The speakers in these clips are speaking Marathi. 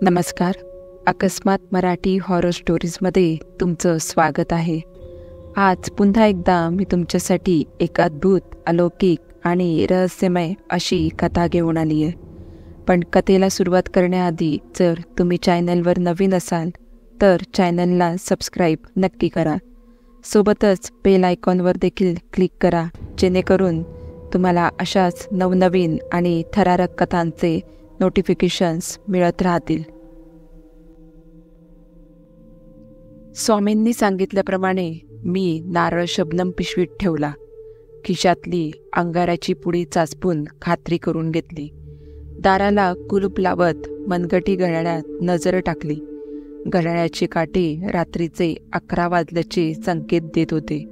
नमस्कार. अकस्मात मराठी हॉरर स्टोरीजमध्ये तुमचं स्वागत आहे. आज पुन्हा एकदा मी तुमच्यासाठी एक अद्भुत, अलौकिक आणि रहस्यमय अशी कथा घेऊन आली आहे. पण कथेला सुरुवात करण्याआधी जर तुम्ही चॅनलवर नवीन असाल तर चॅनलला सबस्क्राईब नक्की करा. सोबतच बेल आयकॉनवर देखील क्लिक करा, जेणेकरून तुम्हाला अशाच नवनवीन आणि थरारक कथांचे नोटिफिकेशन्स मिळत राहतील. स्वामींनी सांगितल्याप्रमाणे मी नारळ शबनम पिशवीत ठेवला. खिशातली अंगाराची पुडी चाचपून खात्री करून घेतली. दाराला कुलूप लावत मनगटी घड्याळात नजर टाकली. घड्याळाचे काटे रात्रीचे 11 वाजल्याचे संकेत देत होते.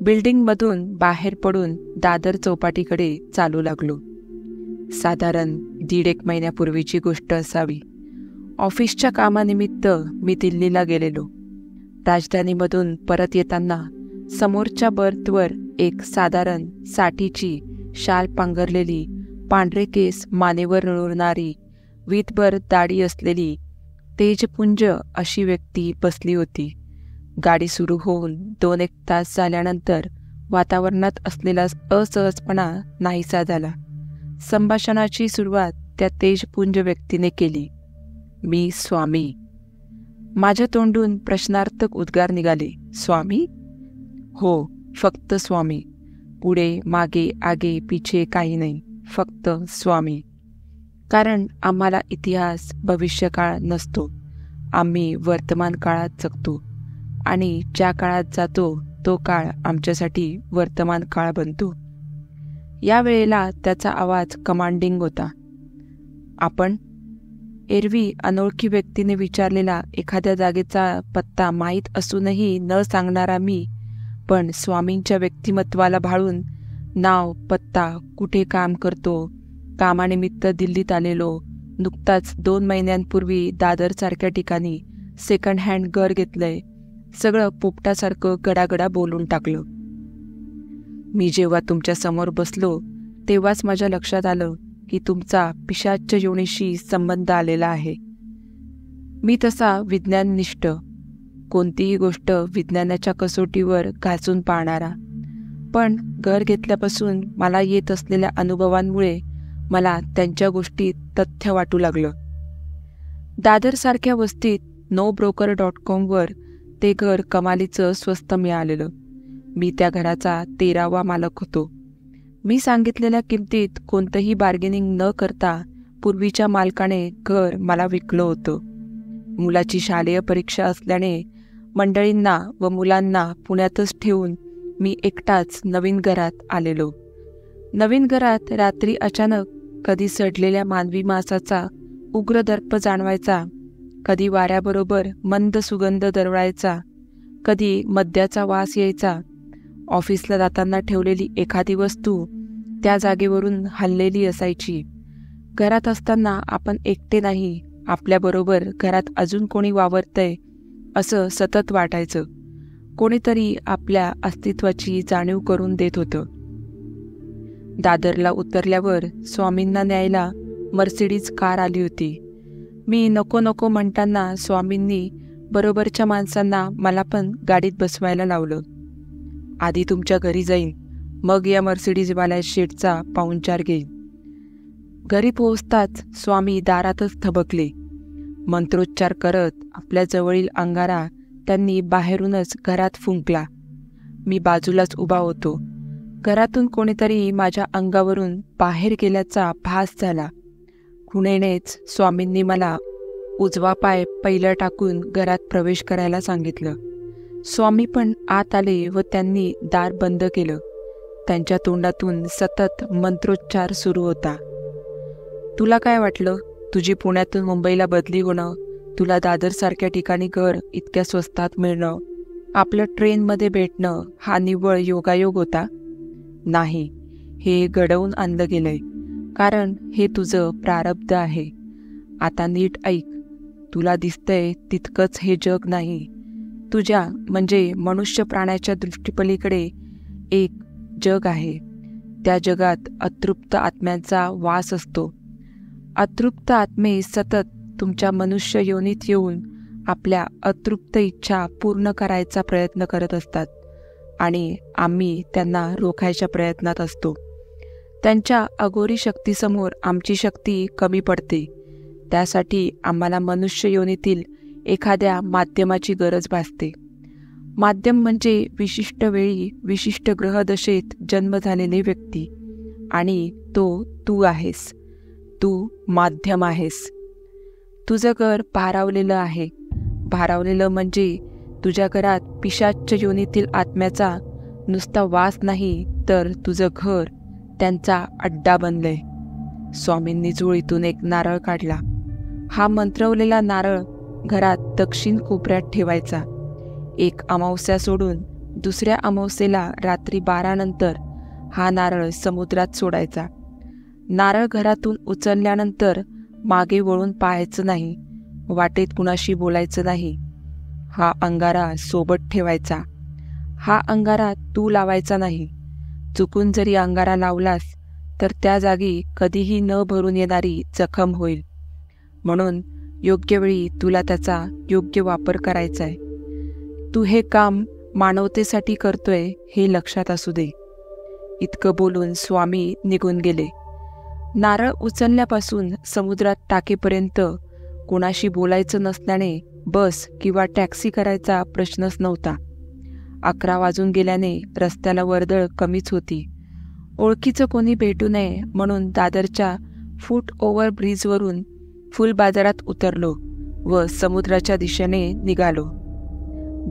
बिल्डिंगमधून बाहेर पडून दादर चौपाटीकडे चालू लागलो. साधारण 1.5 महिन्यापूर्वीची गोष्ट असावी. ऑफिसच्या कामानिमित्त मी दिल्लीला गेलेलो. राजधानीमधून परत येताना समोरच्या बर्थवर एक साधारण 60ची शाल पांघरलेली, पांढरे केस मानेवर रुळणारी, वीतभर दाढी असलेली तेजपुंज अशी व्यक्ती बसली होती. गाडी सुरू होऊन 2-1 तास झाल्यानंतर वातावरणात असलेला असहजपणा नाहीसा झाला. संभाषणाची सुरुवात त्या तेजपुंज व्यक्तीने केली. मी स्वामी. माझ्या तोंडून प्रश्नार्थक उद्गार निघाले. स्वामी? हो, फक्त स्वामी. पुढे मागे आगे पिछे काही नाही, फक्त स्वामी. कारण आम्हाला इतिहास भविष्यकाळ नसतो. आम्ही वर्तमान काळात जगतो आणि ज्या काळात जातो तो काळ आमच्यासाठी वर्तमान काळ बनतो. या वेळेला त्याचा आवाज कमांडिंग होता. आपण? एरवी अनोळखी व्यक्तीने विचारलेला एखाद्या जागेचा पत्ता माहीत असूनही न सांगणारा मी, पण स्वामींच्या व्यक्तिमत्वाला भाळून नाव, पत्ता, कुठे काम करतो, कामानिमित्त दिल्लीत आलेलो, नुकताच 2 महिन्यांपूर्वी दादरसारख्या ठिकाणी सेकंड हँड घर घेतलंय, सगळं पोपटासारखं गडागडा बोलून टाकलं. मी जेव्हा तुमच्या समोर बसलो तेव्हाच माझ्या लक्षात आलं की तुमचा पिशाच्च योनीशी संबंध आलेला आहे. मी तसा विज्ञाननिष्ठ, कोणतीही गोष्ट विज्ञानाच्या कसोटीवर घासून पाहणारा. पण घर घेतल्यापासून मला येत असलेल्या अनुभवांमुळे मला त्यांच्या गोष्टीत तथ्य वाटू लागलं. दादरसारख्या वस्तीत NoBroker.com वर ते घर कमालीचं स्वस्त मिळालेलं. मी त्या घराचा 13वा मालक होतो. मी सांगितलेल्या किमतीत कोणतंही बार्गेनिंग न करता पूर्वीच्या मालकाने घर मला विकलं होतं. मुलाची शालेय परीक्षा असल्याने मंडळींना व मुलांना पुण्यातच ठेवून मी एकटाच नवीन घरात आलेलो. नवीन घरात रात्री अचानक कधी सडलेल्या मानवी मांसाचा उग्र दर्प जाणवायचा, कधी वाऱ्याबरोबर मंद सुगंध दरवळायचा, कधी मद्याचा वास यायचा. ऑफिसला जाताना ठेवलेली एखादी वस्तू त्या जागेवरून हललेली असायची. घरात असताना आपण एकटे नाही, आपल्याबरोबर घरात अजून कोणी वावरतंय असं सतत वाटायचं. कोणीतरी आपल्या अस्तित्वाची जाणीव करून देत होतं. दादरला उतरल्यावर स्वामींना न्यायला मर्सिडीज कार आली होती. मी नको नको म्हणताना स्वामींनी बरोबरच्या माणसांना मला पण गाडीत बसवायला लावलं. आधी तुमच्या घरी जाईन, मग या मर्सिडीजवाल्या शेटचा पाहुणचार घेईन. घरी पोहोचताच स्वामी दारातच थबकले. मंत्रोच्चार करत आपल्या जवळील अंगारा त्यांनी बाहेरूनच घरात फुंकला. मी बाजूलाच उभा होतो. घरातून कोणीतरी माझ्या अंगावरून बाहेर गेल्याचा भास झाला. खुणेनेच स्वामींनी मला उजवा पाय पहिलं टाकून घरात प्रवेश करायला सांगितलं. स्वामी पण आत आले व त्यांनी दार बंद केलं. त्यांच्या तोंडातून सतत मंत्रोच्चार सुरू होता. तुला काय वाटलं? तुझी पुण्यातून मुंबईला बदली होणं, तुला दादरसारख्या ठिकाणी घर इतक्या स्वस्तात मिळणं, आपलं ट्रेनमध्ये भेटणं हा निव्वळ योगायोग होता? नाही, हे घडवून आणलं गेलंय. कारण हे तुझं प्रारब्ध आहे. आता नीट ऐक. तुला दिसतंय तितकंच हे जग नाही. तुझ्या म्हणजे मनुष्य प्राण्याच्या दृष्टीपलीकडे एक जग आहे. त्या जगात अतृप्त आत्म्यांचा वास असतो. अतृप्त आत्मे सतत तुमच्या मनुष्य योनीत येऊन आपल्या अतृप्त इच्छा पूर्ण करायचा प्रयत्न करत असतात आणि आम्ही त्यांना रोखायच्या प्रयत्नात असतो. त्यांच्या अघोरी शक्तीसमोर आमची शक्ती कमी पडते. त्यासाठी आम्हाला मनुष्य योनीतील एखाद्या माध्यमाची गरज भासते. माध्यम म्हणजे विशिष्ट वेळी विशिष्ट ग्रहदशेत जन्म झालेली व्यक्ती, आणि तो तू आहेस. तू माध्यम आहेस. तुझं घर भारावलेलं आहे. भारावलेलं म्हणजे तुझ्या घरात पिशाच्च योनीतील आत्म्याचा नुसता वास नाही, तर तुझं घर त्यांचा अड्डा बनलंय. स्वामींनी झोळीतून एक नारळ काढला. हा मंत्रवलेला नारळ घरात दक्षिण कोपऱ्यात ठेवायचा. एक अमावस्या सोडून दुसऱ्या अमावस्येला रात्री 12 नंतर हा नारळ समुद्रात सोडायचा. नारळ घरातून उचलल्यानंतर मागे वळून पाहायचं नाही. वाटेत कुणाशी बोलायचं नाही. हा अंगारा सोबत ठेवायचा. हा अंगारा तू लावायचा नाही. चुकून जरी अंगारा लावलास तर त्या जागी कधीही न भरून येणारी जखम होईल. म्हणून योग्य वेळी तुला त्याचा योग्य वापर करायचा आहे. तू हे काम मानवतेसाठी करतोय हे लक्षात असू दे. इतकं बोलून स्वामी निघून गेले. नारळ उचलल्यापासून समुद्रात टाकेपर्यंत कोणाशी बोलायचं नसल्याने बस किंवा टॅक्सी करायचा प्रश्नच नव्हता. 11 वाजून गेल्याने रस्त्याला वर्दळ कमीच होती. ओळखीचं कोणी भेटू नये म्हणून दादरच्या फूट ओव्हर ब्रिजवरून फुल बाजारात उतरलो व समुद्राच्या दिशेने निघालो.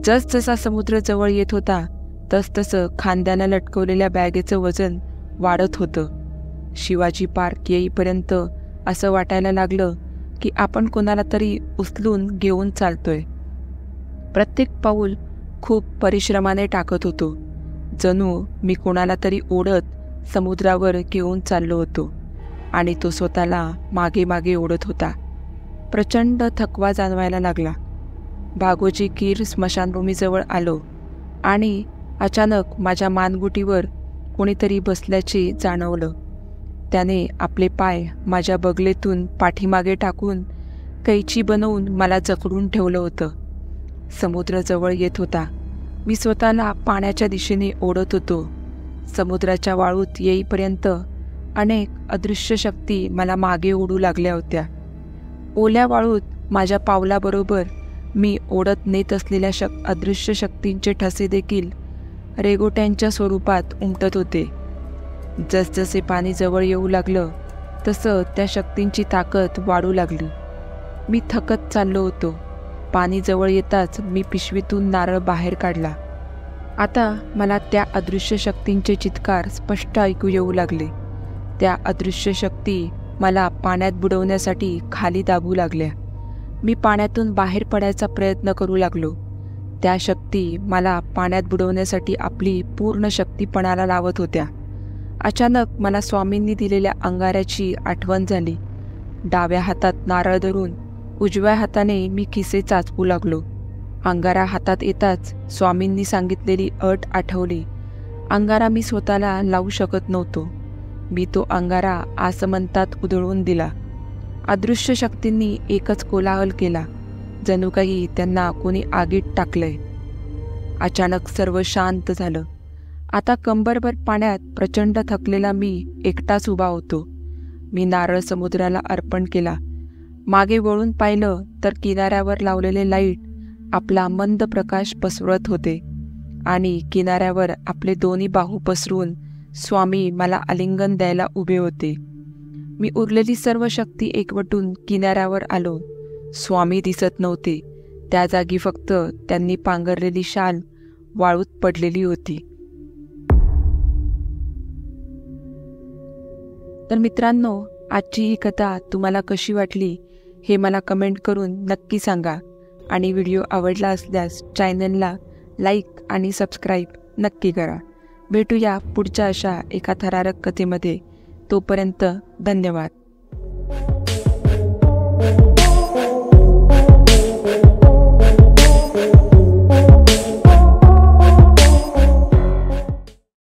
जसजसा समुद्र जवळ येत होता तसतसं खांद्यानं लटकवलेल्या बॅगेचं वजन वाढत होतं. शिवाजी पार्क येईपर्यंत असं वाटायला लागलं की आपण कोणाला तरी उचलून घेऊन चालतोय. प्रत्येक पाऊल खूप परिश्रमाने टाकत होतो. जणू मी कोणाला तरी ओढत समुद्रावर घेऊन चाललो होतो आणि तो स्वतःला मागे मागे ओढत होता. प्रचंड थकवा जाणवायला लागला. भागोजी कीर स्मशानभूमीजवळ आलो आणि अचानक माझ्या मानगुटीवर कोणीतरी बसल्याचे जाणवलं. त्याने आपले पाय माझ्या बगलेतून पाठीमागे टाकून कैची बनवून मला जखडून ठेवलं होतं. समुद्र जवळ येत होता. मी स्वतःला पाण्याच्या दिशेने ओढत होतो. समुद्राच्या वाळूत येईपर्यंत अनेक अदृश्य शक्ती मला मागे ओढू लागल्या होत्या. ओल्या वाळूत माझ्या पावलाबरोबर मी ओढत नेत असलेल्या अदृश्य शक्तींचे ठसे देखील रेगोट्यांच्या स्वरूपात उमटत होते. जसजसे पाणी जवळ येऊ लागलं तसं त्या शक्तींची ताकद वाढू लागली. मी थकत चाललो होतो. पाणी जवळ येताच मी पिशवीतून नारळ बाहेर काढला. आता मला त्या अदृश्य शक्तींचे चित्कार स्पष्ट ऐकू येऊ लागले. त्या अदृश्य शक्ती मला पाण्यात बुडवण्यासाठी खाली दाबू लागल्या. मी पाण्यातून बाहेर पडायचा प्रयत्न करू लागलो. त्या शक्ती मला पाण्यात बुडवण्यासाठी आपली पूर्ण शक्ती पणाला लावत होत्या. अचानक मला स्वामींनी दिलेल्या अंगाऱ्याची आठवण झाली. डाव्या हातात नारळ धरून उजव्या हाताने मी खिसे चाचपू लागलो. अंगारा हातात येताच स्वामींनी सांगितलेली अट आठवली. अंगारा मी स्वतःला लावू शकत नव्हतो. मी तो अंगारा आसमंतात उधळून दिला. अदृश्य शक्तींनी एकच कोलाहल केला, जणू काही त्यांना कोणी आगीत टाकलंय. अचानक सर्व शांत झालं. आता कंबरभर पाण्यात प्रचंड थकलेला मी एकटाच उभा होतो. मी नारळ समुद्राला अर्पण केला. मागे वळून पाहिलं तर किनाऱ्यावर लावलेले लाईट आपला मंद प्रकाश पसरवत होते आणि किनाऱ्यावर आपले दोन्ही बाहू पसरून स्वामी मला आलिंगन द्यायला उभे होते. मी उरलेली सर्व शक्ती एकवटून किनाऱ्यावर आलो. स्वामी दिसत नव्हते. त्या जागी फक्त त्यांनी पांघरलेली शाल वाळूत पडलेली होती. तर मित्रांनो, आजची ही कथा तुम्हाला कशी वाटली हे मला कमेंट करून नक्की सांगा. आणि व्हिडिओ आवडला असल्यास चॅनलला लाईक आणि सबस्क्राईब नक्की करा. भेटूया पुढच्या अशा एका थरारक कथेमध्ये. तोपर्यंत धन्यवाद.